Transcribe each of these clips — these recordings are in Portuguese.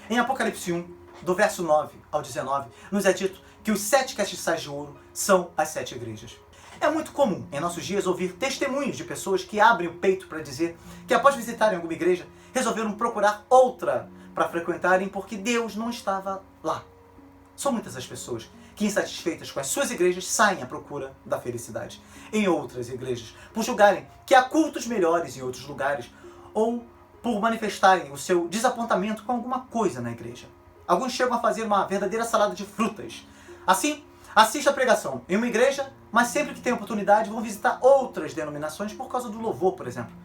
Em Apocalipse 1, do verso 9 ao 19, nos é dito que os 7 castiçais de ouro são as 7 igrejas. É muito comum, em nossos dias, ouvir testemunhos de pessoas que abrem o peito para dizer que após visitarem alguma igreja, resolveram procurar outra para frequentarem porque Deus não estava lá. São muitas as pessoas que, insatisfeitas com as suas igrejas, saem à procura da felicidade em outras igrejas, por julgarem que há cultos melhores em outros lugares, ou por manifestarem o seu desapontamento com alguma coisa na igreja. Alguns chegam a fazer uma verdadeira salada de frutas. Assim, assiste a pregação em uma igreja, mas sempre que tem oportunidade vão visitar outras denominações por causa do louvor, por exemplo,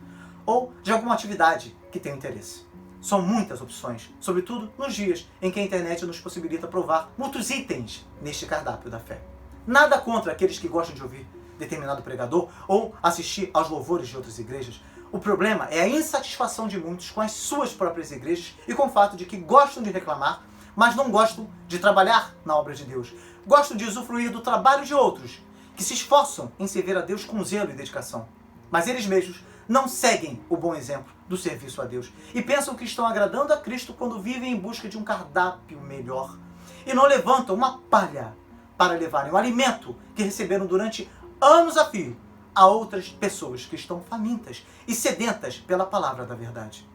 ou de alguma atividade que tem interesse. São muitas opções, sobretudo nos dias em que a internet nos possibilita provar muitos itens neste cardápio da fé. Nada contra aqueles que gostam de ouvir determinado pregador ou assistir aos louvores de outras igrejas. O problema é a insatisfação de muitos com as suas próprias igrejas e com o fato de que gostam de reclamar, mas não gostam de trabalhar na obra de Deus. Gostam de usufruir do trabalho de outros, que se esforçam em servir a Deus com zelo e dedicação. Mas eles mesmos não seguem o bom exemplo do serviço a Deus e pensam que estão agradando a Cristo quando vivem em busca de um cardápio melhor e não levantam uma palha para levarem o alimento que receberam durante anos a fio a outras pessoas que estão famintas e sedentas pela palavra da verdade.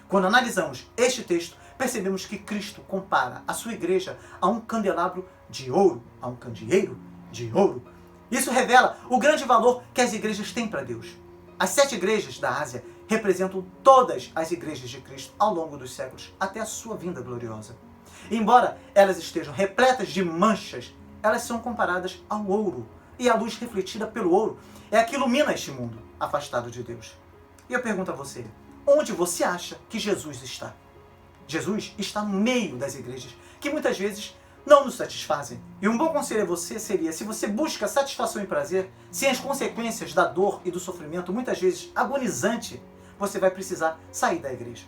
Quando analisamos este texto, percebemos que Cristo compara a sua igreja a um candelabro de ouro, a um candeeiro de ouro. Isso revela o grande valor que as igrejas têm para Deus. As 7 igrejas da Ásia representam todas as igrejas de Cristo ao longo dos séculos, até a sua vinda gloriosa. E embora elas estejam repletas de manchas, elas são comparadas ao ouro. E a luz refletida pelo ouro é a que ilumina este mundo afastado de Deus. E eu pergunto a você, onde você acha que Jesus está? Jesus está no meio das igrejas, que muitas vezes não nos satisfazem. E um bom conselho a você seria, se você busca satisfação e prazer, sem as consequências da dor e do sofrimento, muitas vezes agonizante, você vai precisar sair da igreja.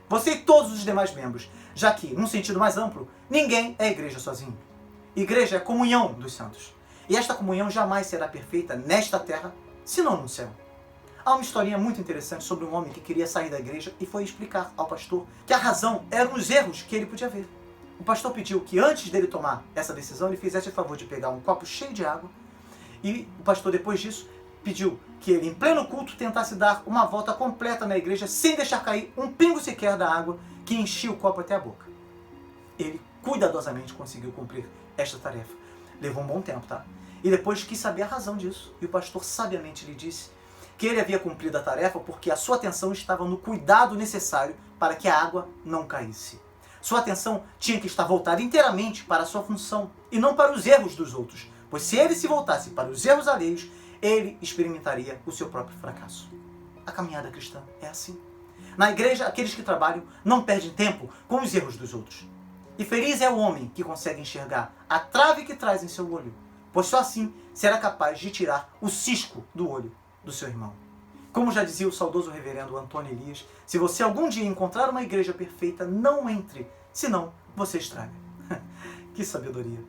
Você e todos os demais membros, já que, num sentido mais amplo, ninguém é igreja sozinho. Igreja é a comunhão dos santos. E esta comunhão jamais será perfeita nesta terra, senão no céu. Há uma historinha muito interessante sobre um homem que queria sair da igreja e foi explicar ao pastor que a razão eram os erros que ele podia ver. O pastor pediu que antes dele tomar essa decisão, ele fizesse o favor de pegar um copo cheio de água e o pastor, depois disso, pediu que ele, em pleno culto, tentasse dar uma volta completa na igreja sem deixar cair um pingo sequer da água que enchia o copo até a boca. Ele cuidadosamente conseguiu cumprir esta tarefa. Levou um bom tempo, tá? E depois quis saber a razão disso. E o pastor sabiamente lhe disse que ele havia cumprido a tarefa porque a sua atenção estava no cuidado necessário para que a água não caísse. Sua atenção tinha que estar voltada inteiramente para a sua função e não para os erros dos outros, pois se ele se voltasse para os erros alheios, ele experimentaria o seu próprio fracasso. A caminhada cristã é assim. Na igreja, aqueles que trabalham não perdem tempo com os erros dos outros. E feliz é o homem que consegue enxergar a trave que traz em seu olho, pois só assim será capaz de tirar o cisco do olho do seu irmão. Como já dizia o saudoso reverendo Antônio Elias, se você algum dia encontrar uma igreja perfeita, não entre, senão você estraga. Que sabedoria!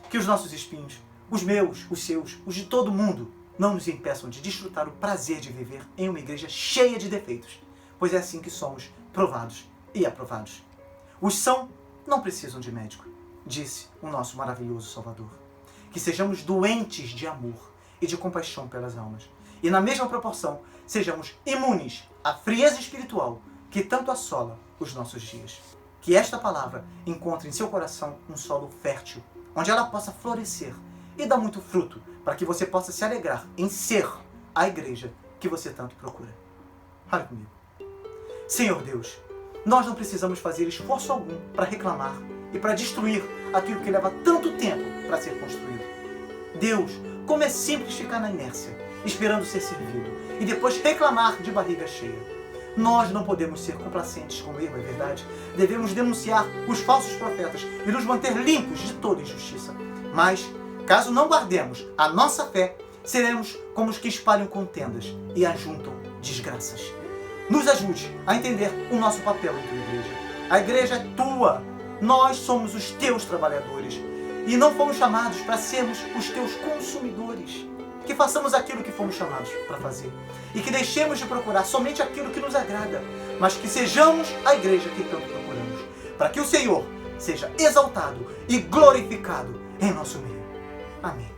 Que os nossos espinhos, os meus, os seus, os de todo mundo, não nos impeçam de desfrutar o prazer de viver em uma igreja cheia de defeitos, pois é assim que somos provados e aprovados. Os são não precisam de médico, disse o nosso maravilhoso Salvador. Que sejamos doentes de amor e de compaixão pelas almas. E na mesma proporção, sejamos imunes à frieza espiritual que tanto assola os nossos dias. Que esta palavra encontre em seu coração um solo fértil, onde ela possa florescer e dar muito fruto, para que você possa se alegrar em ser a igreja que você tanto procura. Fale comigo. Senhor Deus, nós não precisamos fazer esforço algum para reclamar e para destruir aquilo que leva tanto tempo para ser construído. Deus, como é simples ficar na inércia, esperando ser servido, e depois reclamar de barriga cheia. Nós não podemos ser complacentes com o erro, é verdade. Devemos denunciar os falsos profetas e nos manter limpos de toda injustiça. Mas, caso não guardemos a nossa fé, seremos como os que espalham contendas e ajuntam desgraças. Nos ajude a entender o nosso papel em tua igreja. A igreja é tua. Nós somos os teus trabalhadores. E não fomos chamados para sermos os teus consumidores. Que façamos aquilo que fomos chamados para fazer. E que deixemos de procurar somente aquilo que nos agrada, mas que sejamos a igreja que tanto procuramos. para que o Senhor seja exaltado e glorificado em nosso meio. Amém.